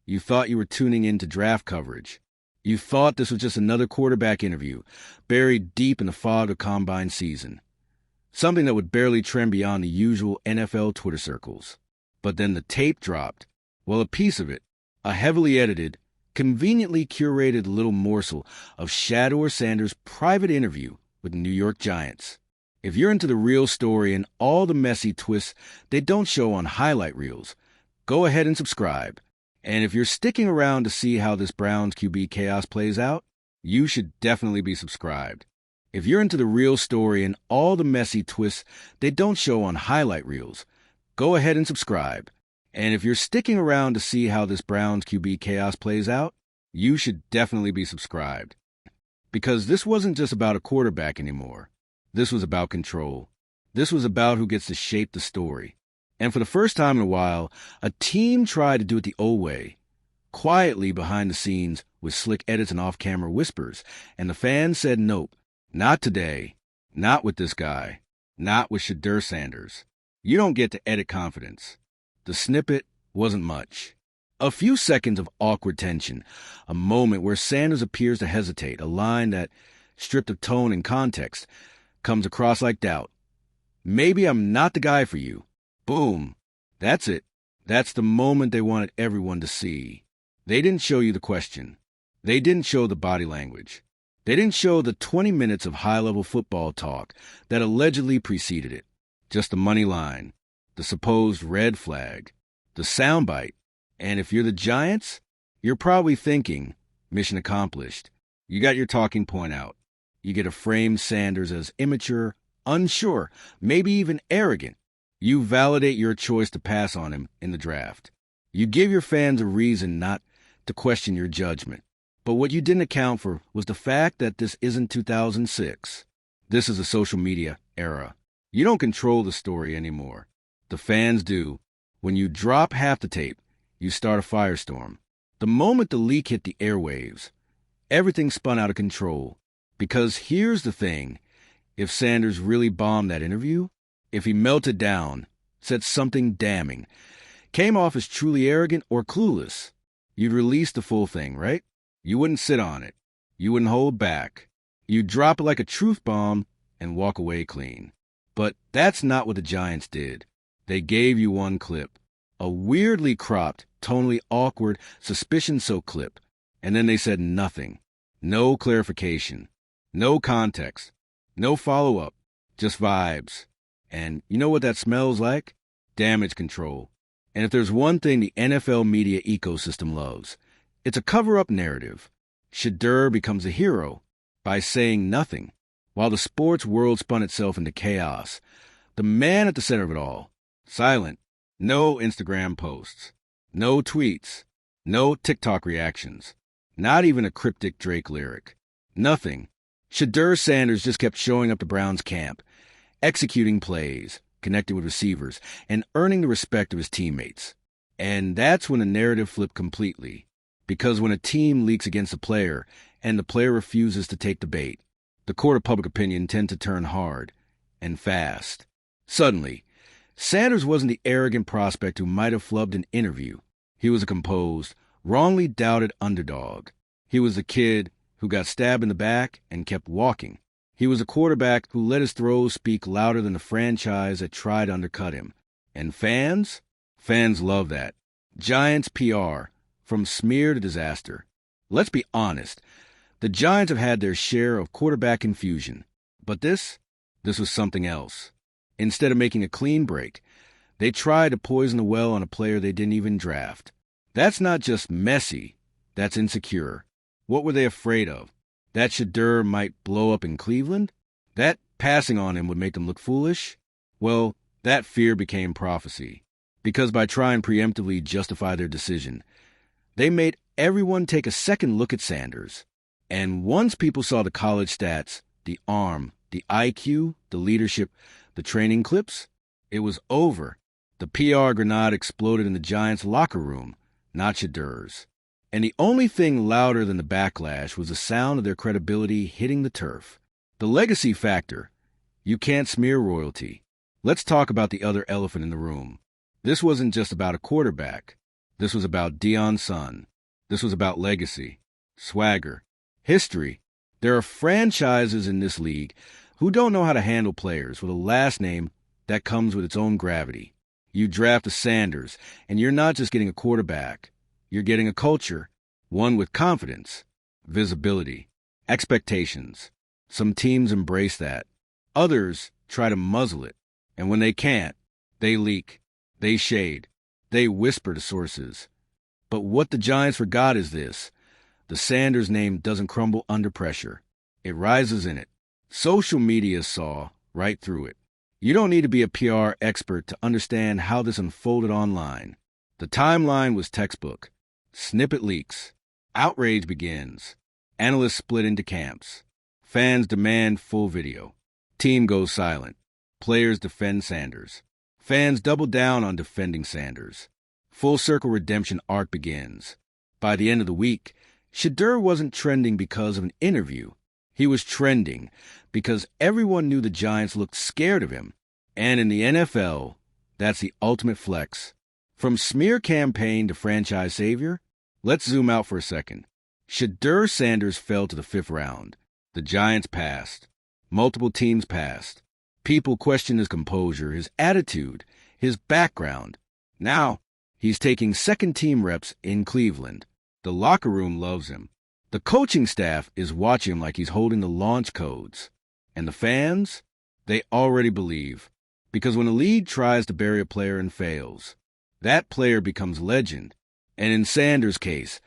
You thought you were tuning in to draft coverage. You thought this was just another quarterback interview, buried deep in the fog of combine season. Something that would barely trend beyond the usual NFL Twitter circles. But then the tape dropped. Well, a piece of it, a heavily edited, conveniently curated little morsel of Shedeur Sanders' private interview with the New York Giants. If you're into the real story and all the messy twists they don't show on highlight reels, go ahead and subscribe. And if you're sticking around to see how this Browns QB chaos plays out, you should definitely be subscribed. If you're into the real story and all the messy twists they don't show on highlight reels, go ahead and subscribe. And if you're sticking around to see how this Browns QB chaos plays out, you should definitely be subscribed. Because this wasn't just about a quarterback anymore. This was about control. This was about who gets to shape the story. And for the first time in a while, a team tried to do it the old way, quietly behind the scenes with slick edits and off-camera whispers, and the fans said nope, not today, not with this guy, not with Shedeur Sanders. You don't get to edit confidence. The snippet wasn't much. A few seconds of awkward tension, a moment where Sanders appears to hesitate, a line that, stripped of tone and context, comes across like doubt. Maybe I'm not the guy for you. Boom. That's it. That's the moment they wanted everyone to see. They didn't show you the question. They didn't show the body language. They didn't show the 20 minutes of high-level football talk that allegedly preceded it. Just the money line, the supposed red flag, the soundbite. And if you're the Giants, you're probably thinking, mission accomplished. You got your talking point out. You get to frame Sanders as immature, unsure, maybe even arrogant. You validate your choice to pass on him in the draft. You give your fans a reason not to question your judgment. But what you didn't account for was the fact that this isn't 2006. This is a social media era. You don't control the story anymore. The fans do. When you drop half the tape, you start a firestorm. The moment the leak hit the airwaves, everything spun out of control. Because here's the thing. If Sanders really bombed that interview, if he melted down, said something damning, came off as truly arrogant or clueless, you'd release the full thing, right? You wouldn't sit on it. You wouldn't hold back. You'd drop it like a truth bomb and walk away clean. But that's not what the Giants did. They gave you one clip, a weirdly cropped, tonally awkward, suspicion-soaked clip, and then they said nothing. No clarification. No context. No follow-up. Just vibes. And you know what that smells like? Damage control. And if there's one thing the NFL media ecosystem loves, it's a cover-up narrative. Shedeur becomes a hero by saying nothing. While the sports world spun itself into chaos, the man at the center of it all, silent. No Instagram posts. No tweets. No TikTok reactions. Not even a cryptic Drake lyric. Nothing. Shedeur Sanders just kept showing up to Browns camp, executing plays, connecting with receivers, and earning the respect of his teammates. And that's when the narrative flipped completely. Because when a team leaks against a player and the player refuses to take the bait, the court of public opinion tend to turn hard and fast. Suddenly, Sanders wasn't the arrogant prospect who might have flubbed an interview. He was a composed, wrongly doubted underdog. He was the kid who got stabbed in the back and kept walking. He was a quarterback who let his throws speak louder than the franchise that tried to undercut him. And fans? Fans love that. Giants PR, from smear to disaster. Let's be honest. The Giants have had their share of quarterback confusion. But this was something else. Instead of making a clean break, they tried to poison the well on a player they didn't even draft. That's not just messy. That's insecure. What were they afraid of? That Shedeur might blow up in Cleveland? That passing on him would make them look foolish? Well, that fear became prophecy. Because by trying preemptively justify their decision, they made everyone take a second look at Sanders. And once people saw the college stats, the arm, the IQ, the leadership, the training clips, it was over. The PR grenade exploded in the Giants' locker room, not Shedeur's. And the only thing louder than the backlash was the sound of their credibility hitting the turf. The legacy factor. You can't smear royalty. Let's talk about the other elephant in the room. This wasn't just about a quarterback. This was about Deion's son. This was about legacy, swagger, history. There are franchises in this league who don't know how to handle players with a last name that comes with its own gravity. You draft a Sanders, and you're not just getting a quarterback. You're getting a culture, one with confidence, visibility, expectations. Some teams embrace that. Others try to muzzle it, and when they can't, they leak, they shade, they whisper to sources. But what the Giants forgot is this. The Sanders name doesn't crumble under pressure. It rises in it. Social media saw right through it. You don't need to be a PR expert to understand how this unfolded online. The timeline was textbook. Snippet leaks. Outrage begins. Analysts split into camps. Fans demand full video. Team goes silent. Players defend Sanders. Fans double down on defending Sanders. Full circle redemption arc begins. By the end of the week, Shedeur wasn't trending because of an interview. He was trending because everyone knew the Giants looked scared of him. And in the NFL, that's the ultimate flex. From smear campaign to franchise savior, let's zoom out for a second. Shedeur Sanders fell to the 5th round. The Giants passed. Multiple teams passed. People questioned his composure, his attitude, his background. Now, he's taking second-team reps in Cleveland. The locker room loves him. The coaching staff is watching him like he's holding the launch codes. And the fans? They already believe. Because when a league tries to bury a player and fails, that player becomes legend. And in Sanders' case,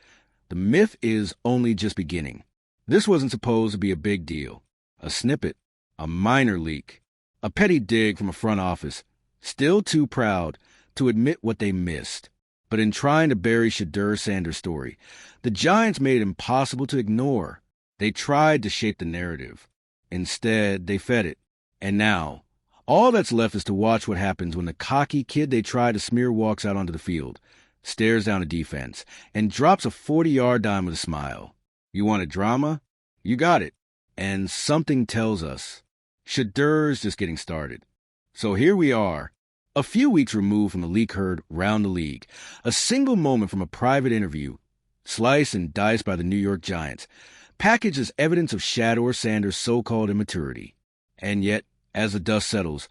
the myth is only just beginning. This wasn't supposed to be a big deal. A snippet, a minor leak, a petty dig from a front office, still too proud to admit what they missed. But in trying to bury Shedeur Sanders' story, the Giants made it impossible to ignore. They tried to shape the narrative. Instead, they fed it. And now, all that's left is to watch what happens when the cocky kid they tried to smear walks out onto the field, stares down a defense, and drops a 40-yard dime with a smile. You wanted drama? You got it. And something tells us Shedeur's just getting started. So here we are, a few weeks removed from the leak heard round the league, a single moment from a private interview, sliced and diced by the New York Giants, packaged as evidence of Shedeur Sanders' so-called immaturity. And yet, as the dust settles,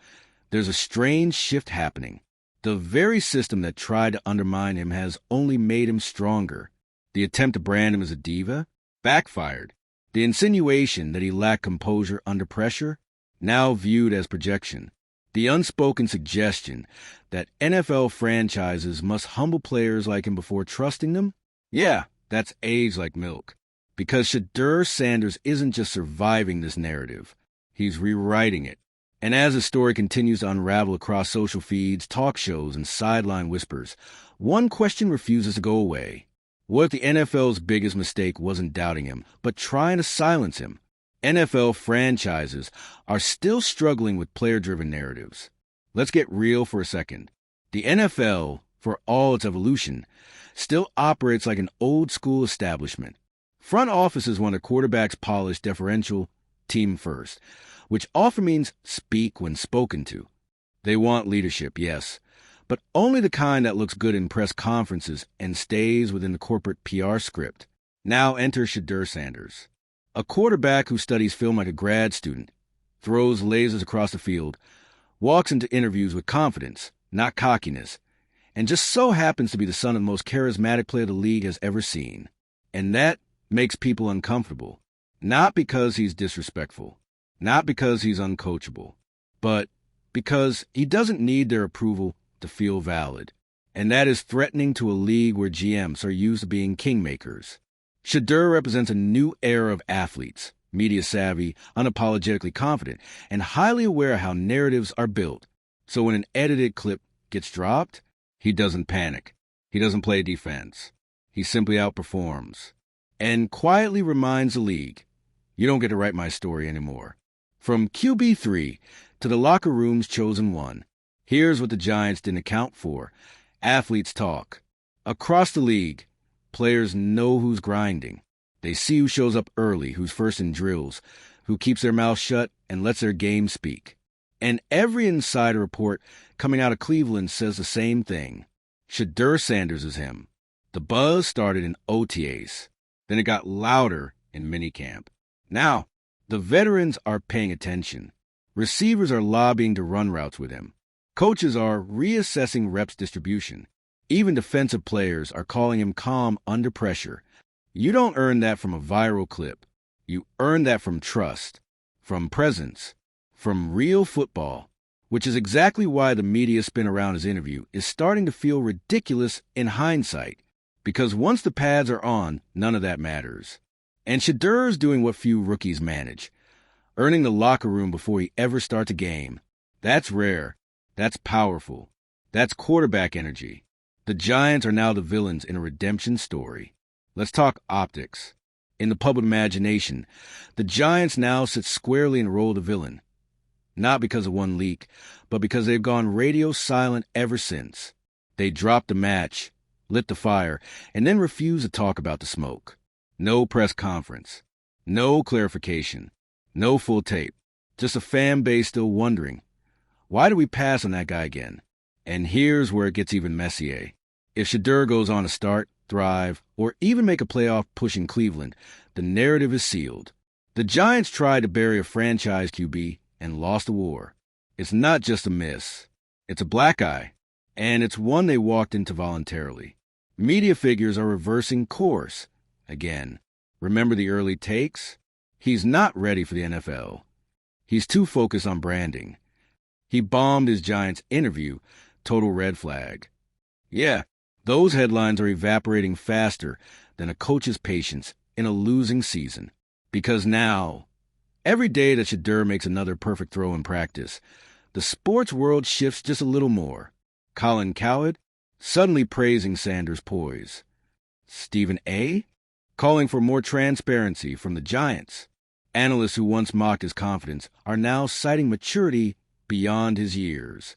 there's a strange shift happening. The very system that tried to undermine him has only made him stronger. The attempt to brand him as a diva backfired. The insinuation that he lacked composure under pressure, now viewed as projection. The unspoken suggestion that NFL franchises must humble players like him before trusting them? Yeah, that's aged like milk. Because Shedeur Sanders isn't just surviving this narrative, he's rewriting it. And as the story continues to unravel across social feeds, talk shows, and sideline whispers, one question refuses to go away. What if the NFL's biggest mistake wasn't doubting him, but trying to silence him? NFL franchises are still struggling with player-driven narratives. Let's get real for a second. The NFL, for all its evolution, still operates like an old-school establishment. Front offices want their quarterbacks polished, deferential, team first, which often means speak when spoken to. They want leadership, yes, but only the kind that looks good in press conferences and stays within the corporate PR script. Now enter Shedeur Sanders, a quarterback who studies film like a grad student, throws lasers across the field, walks into interviews with confidence, not cockiness, and just so happens to be the son of the most charismatic player the league has ever seen. And that makes people uncomfortable, not because he's disrespectful, not because he's uncoachable, but because he doesn't need their approval to feel valid. And that is threatening to a league where GMs are used to being kingmakers. Shedeur represents a new era of athletes, media-savvy, unapologetically confident, and highly aware of how narratives are built. So when an edited clip gets dropped, he doesn't panic. He doesn't play defense. He simply outperforms and quietly reminds the league, you don't get to write my story anymore. From QB3 to the locker room's chosen one, here's what the Giants didn't account for. Athletes talk. Across the league, players know who's grinding. They see who shows up early, who's first in drills, who keeps their mouth shut and lets their game speak. And every insider report coming out of Cleveland says the same thing. Shedeur Sanders is him. The buzz started in OTAs. Then it got louder in minicamp. Now, the veterans are paying attention. Receivers are lobbying to run routes with him. Coaches are reassessing reps distribution. Even defensive players are calling him calm under pressure. You don't earn that from a viral clip. You earn that from trust, from presence, from real football, which is exactly why the media spin around his interview is starting to feel ridiculous in hindsight, because once the pads are on, none of that matters. And Shedeur's doing what few rookies manage, earning the locker room before he ever starts a game. That's rare. That's powerful. That's quarterback energy. The Giants are now the villains in a redemption story. Let's talk optics. In the public imagination, the Giants now sit squarely in the role of the villain. Not because of one leak, but because they've gone radio silent ever since. They dropped the match, lit the fire, and then refused to talk about the smoke. No press conference. No clarification. No full tape. Just a fan base still wondering, why did we pass on that guy again? And here's where it gets even messier. If Shedeur goes on to start, thrive, or even make a playoff push in Cleveland, the narrative is sealed. The Giants tried to bury a franchise QB and lost the war. It's not just a miss. It's a black eye, and it's one they walked into voluntarily. Media figures are reversing course. Again, remember the early takes? He's not ready for the NFL. He's too focused on branding. He bombed his Giants interview, total red flag. Yeah, those headlines are evaporating faster than a coach's patience in a losing season. Because now, every day that Shedeur makes another perfect throw in practice, the sports world shifts just a little more. Colin Cowherd suddenly praising Sanders' poise. Stephen A. calling for more transparency from the Giants. Analysts who once mocked his confidence are now citing maturity beyond his years.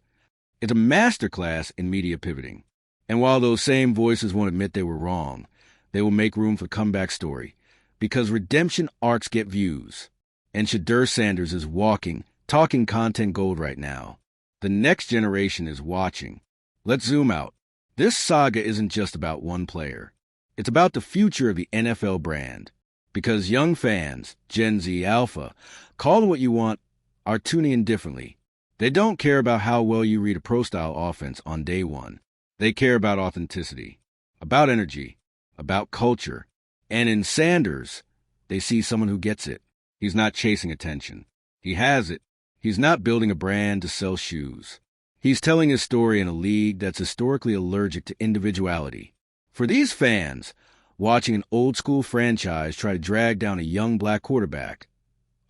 It's a masterclass in media pivoting. And while those same voices won't admit they were wrong, they will make room for comeback story, because redemption arcs get views. And Shedeur Sanders is walking, talking content gold right now. The next generation is watching. Let's zoom out. This saga isn't just about one player. It's about the future of the NFL brand. Because young fans, Gen Z Alpha, call it what you want, are tuning in differently. They don't care about how well you read a pro-style offense on day one. They care about authenticity, about energy, about culture. And in Sanders, they see someone who gets it. He's not chasing attention. He has it. He's not building a brand to sell shoes. He's telling his story in a league that's historically allergic to individuality. For these fans, watching an old-school franchise try to drag down a young black quarterback,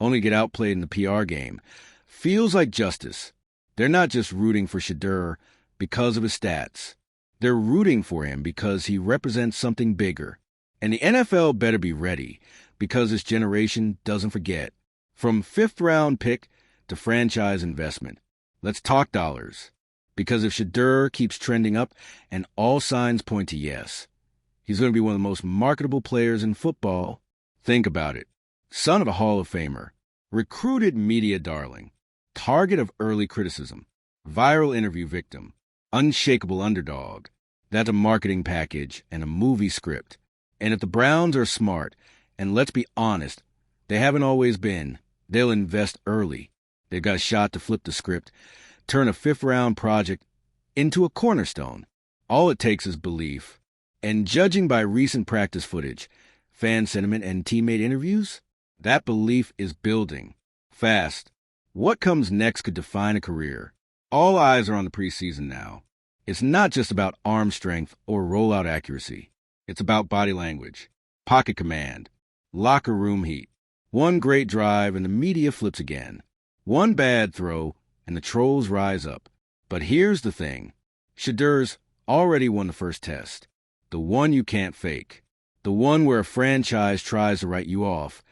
only to get outplayed in the PR game, feels like justice. They're not just rooting for Shedeur because of his stats. They're rooting for him because he represents something bigger. And the NFL better be ready, because this generation doesn't forget. From fifth-round pick to franchise investment. Let's talk dollars. Because if Shedeur keeps trending up, and all signs point to yes, he's going to be one of the most marketable players in football. Think about it. Son of a Hall of Famer. Recruited media darling. Target of early criticism. Viral interview victim. Unshakable underdog. That's a marketing package and a movie script. And if the Browns are smart, and let's be honest, they haven't always been, they'll invest early. They've got a shot to flip the script, turn a fifth-round project into a cornerstone. All it takes is belief. And judging by recent practice footage, fan sentiment, and teammate interviews, that belief is building. Fast. What comes next could define a career. All eyes are on the preseason now. It's not just about arm strength or rollout accuracy. It's about body language, pocket command, locker room heat. One great drive and the media flips again. One bad throw and the trolls rise up. But here's the thing. Shedeur's already won the first test. The one you can't fake. The one where a franchise tries to write you off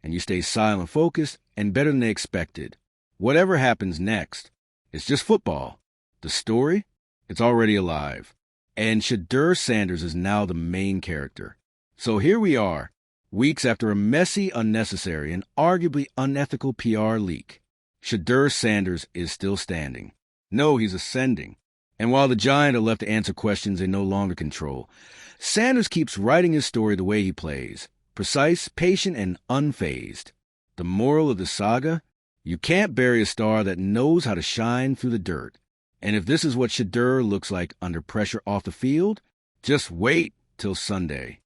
and you stay silent, focused, and better than they expected. Whatever happens next, it's just football. The story? It's already alive. And Shedeur Sanders is now the main character. So here we are, weeks after a messy, unnecessary, and arguably unethical PR leak. Shedeur Sanders is still standing. No, he's ascending. And while the Giant are left to answer questions they no longer control, Sanders keeps writing his story the way he plays, precise, patient, and unfazed. The moral of the saga? You can't bury a star that knows how to shine through the dirt. And if this is what Shedeur looks like under pressure off the field, just wait till Sunday.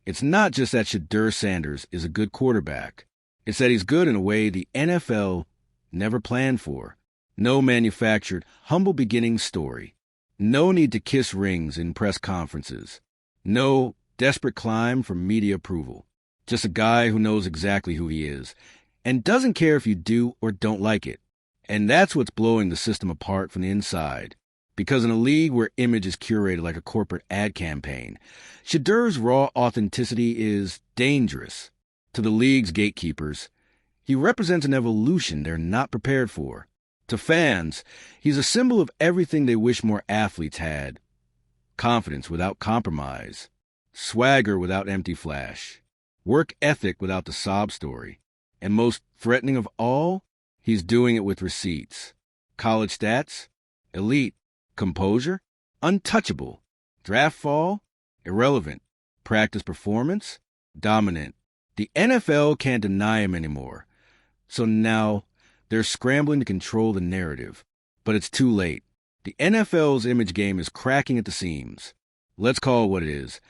It's not just that Shedeur Sanders is a good quarterback. It's that he's good in a way the NFL never planned for. No manufactured, humble beginning story. No need to kiss rings in press conferences. No desperate climb for media approval. Just a guy who knows exactly who he is and doesn't care if you do or don't like it. And that's what's blowing the system apart from the inside. Because in a league where image is curated like a corporate ad campaign, Shedeur's raw authenticity is dangerous. To the league's gatekeepers, he represents an evolution they're not prepared for. To fans, he's a symbol of everything they wish more athletes had. Confidence without compromise. Swagger without empty flash. Work ethic without the sob story. And most threatening of all, he's doing it with receipts. College stats? Elite. Composure? Untouchable. Draft fall? Irrelevant. Practice performance? Dominant. The NFL can't deny him anymore. So now they're scrambling to control the narrative. But it's too late. The NFL's image game is cracking at the seams. Let's call it what it is.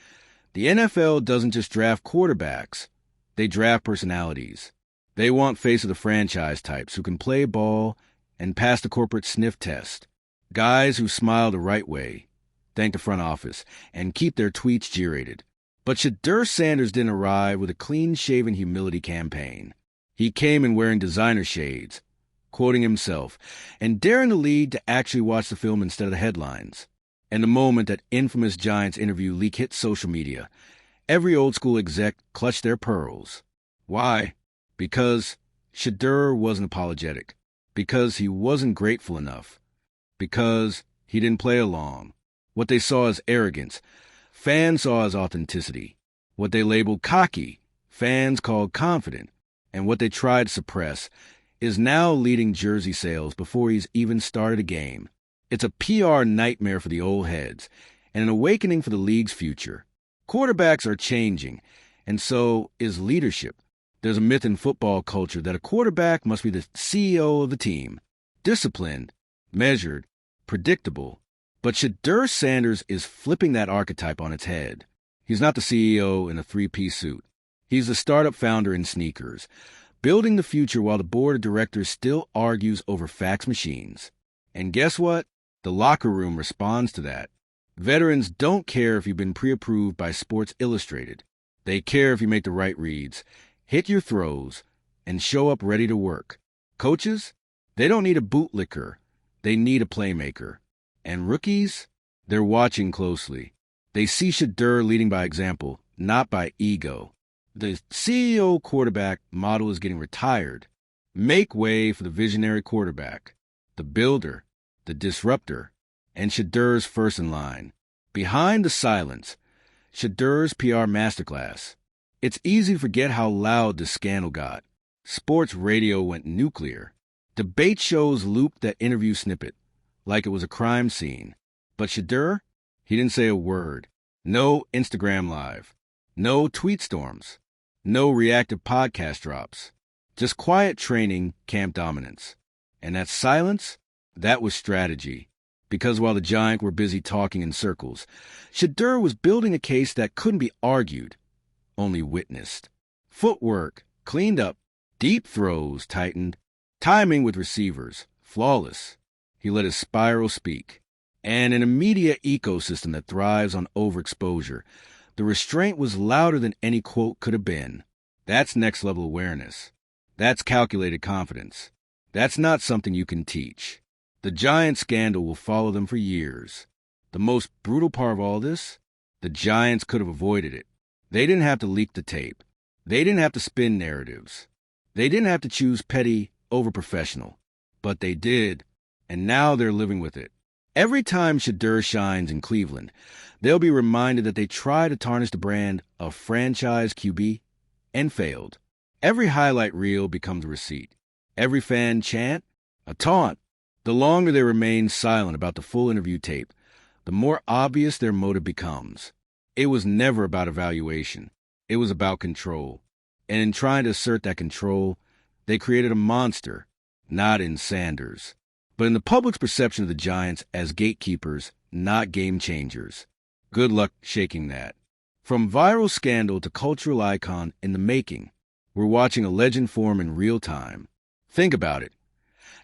The NFL doesn't just draft quarterbacks. They draft personalities. They want face of the franchise types who can play ball and pass the corporate sniff test. Guys who smile the right way, thank the front office, and keep their tweets G-rated. But Shedeur Sanders didn't arrive with a clean-shaven humility campaign. He came in wearing designer shades, quoting himself, and daring the league to actually watch the film instead of the headlines. And the moment that infamous Giants interview leak hit social media, every old-school exec clutched their pearls. Why? Because Shedeur wasn't apologetic. Because he wasn't grateful enough. Because he didn't play along. What they saw as arrogance, fans saw as authenticity. What they labeled cocky, fans called confident. And what they tried to suppress is now leading jersey sales before he's even started a game. It's a PR nightmare for the old heads, and an awakening for the league's future. Quarterbacks are changing, and so is leadership. There's a myth in football culture that a quarterback must be the CEO of the team. Disciplined, measured, predictable. But Shedeur Sanders is flipping that archetype on its head. He's not the CEO in a three-piece suit. He's the startup founder in sneakers, building the future while the board of directors still argues over fax machines. And guess what? The locker room responds to that. Veterans don't care if you've been pre-approved by Sports Illustrated. They care if you make the right reads, hit your throws, and show up ready to work. Coaches? They don't need a bootlicker. They need a playmaker. And rookies? They're watching closely. They see Shedeur leading by example, not by ego. The CEO quarterback model is getting retired. Make way for the visionary quarterback, the builder, the disruptor, and Shedeur's first in line. Behind the silence, Shedeur's PR masterclass. It's easy to forget how loud this scandal got. Sports radio went nuclear. Debate shows looped that interview snippet like it was a crime scene. But Shedeur, he didn't say a word. No Instagram Live. No tweet storms. No reactive podcast drops. Just quiet training, camp dominance. And that silence, that was strategy. Because while the Giants were busy talking in circles, Shedeur was building a case that couldn't be argued, only witnessed. Footwork, cleaned up, deep throws tightened, timing with receivers, flawless. He let his spiral speak. And in a media ecosystem that thrives on overexposure, the restraint was louder than any quote could have been. That's next-level awareness. That's calculated confidence. That's not something you can teach. The Giants scandal will follow them for years. The most brutal part of all this? The Giants could have avoided it. They didn't have to leak the tape. They didn't have to spin narratives. They didn't have to choose petty over professional. But they did, and now they're living with it. Every time Shedeur shines in Cleveland, they'll be reminded that they tried to tarnish the brand of franchise QB and failed. Every highlight reel becomes a receipt. Every fan chant, a taunt. The longer they remain silent about the full interview tape, the more obvious their motive becomes. It was never about evaluation. It was about control. And in trying to assert that control, they created a monster, not in Sanders, but in the public's perception of the Giants as gatekeepers, not game changers. Good luck shaking that. From viral scandal to cultural icon in the making, we're watching a legend form in real time. Think about it.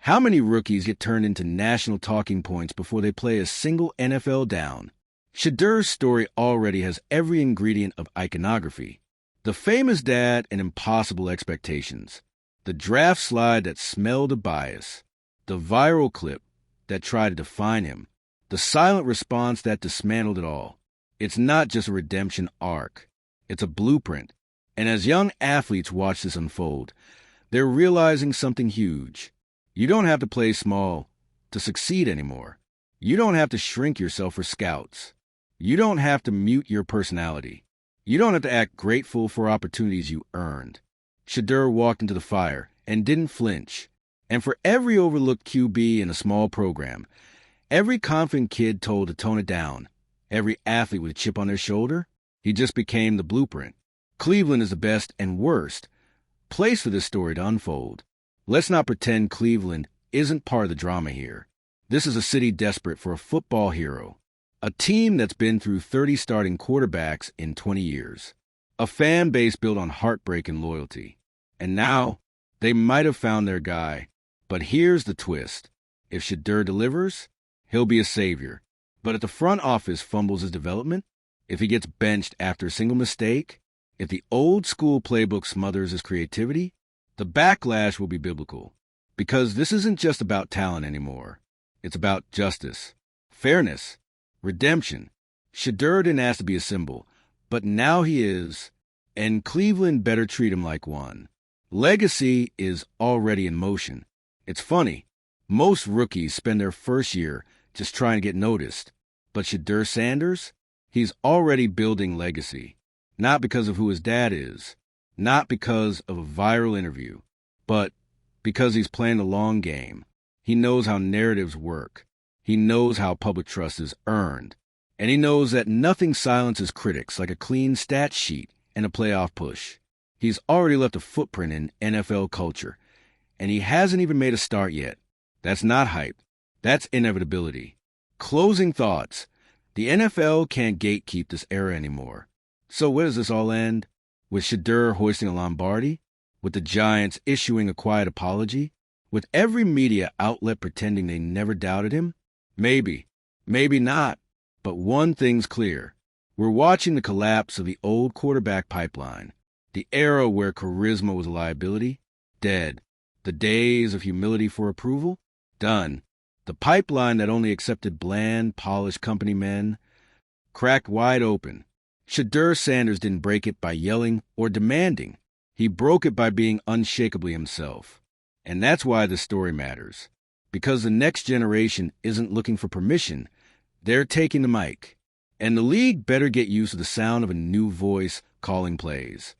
How many rookies get turned into national talking points before they play a single NFL down? Shedeur's story already has every ingredient of iconography. The famous dad and impossible expectations. The draft slide that smelled of bias. The viral clip that tried to define him. The silent response that dismantled it all. It's not just a redemption arc. It's a blueprint. And as young athletes watch this unfold, they're realizing something huge. You don't have to play small to succeed anymore. You don't have to shrink yourself for scouts. You don't have to mute your personality. You don't have to act grateful for opportunities you earned. Shedeur walked into the fire and didn't flinch. And for every overlooked QB in a small program, every confident kid told to tone it down, every athlete with a chip on their shoulder, he just became the blueprint. Cleveland is the best and worst place for this story to unfold. Let's not pretend Cleveland isn't part of the drama here. This is a city desperate for a football hero, a team that's been through 30 starting quarterbacks in 20 years, a fan base built on heartbreak and loyalty. And now, they might have found their guy. But here's the twist. If Shedeur delivers, he'll be a savior. But if the front office fumbles his development, if he gets benched after a single mistake, if the old school playbook smothers his creativity, the backlash will be biblical. Because this isn't just about talent anymore. It's about justice, fairness, redemption. Shedeur didn't ask to be a symbol, but now he is, and Cleveland better treat him like one. Legacy is already in motion. It's funny. Most rookies spend their first year just trying to get noticed. But Shedeur Sanders, he's already building legacy. Not because of who his dad is, not because of a viral interview, but because he's playing the long game. He knows how narratives work. He knows how public trust is earned. And he knows that nothing silences critics like a clean stat sheet and a playoff push. He's already left a footprint in NFL culture, and he hasn't even made a start yet. That's not hype. That's inevitability. Closing thoughts. The NFL can't gatekeep this era anymore. So where does this all end? With Shedeur hoisting a Lombardi? With the Giants issuing a quiet apology? With every media outlet pretending they never doubted him? Maybe. Maybe not. But one thing's clear. We're watching the collapse of the old quarterback pipeline. The era where charisma was a liability? Dead. The days of humility for approval? Done. The pipeline that only accepted bland, polished company men? Cracked wide open. Shedeur Sanders didn't break it by yelling or demanding. He broke it by being unshakably himself. And that's why this story matters. Because the next generation isn't looking for permission. They're taking the mic. And the league better get used to the sound of a new voice calling plays.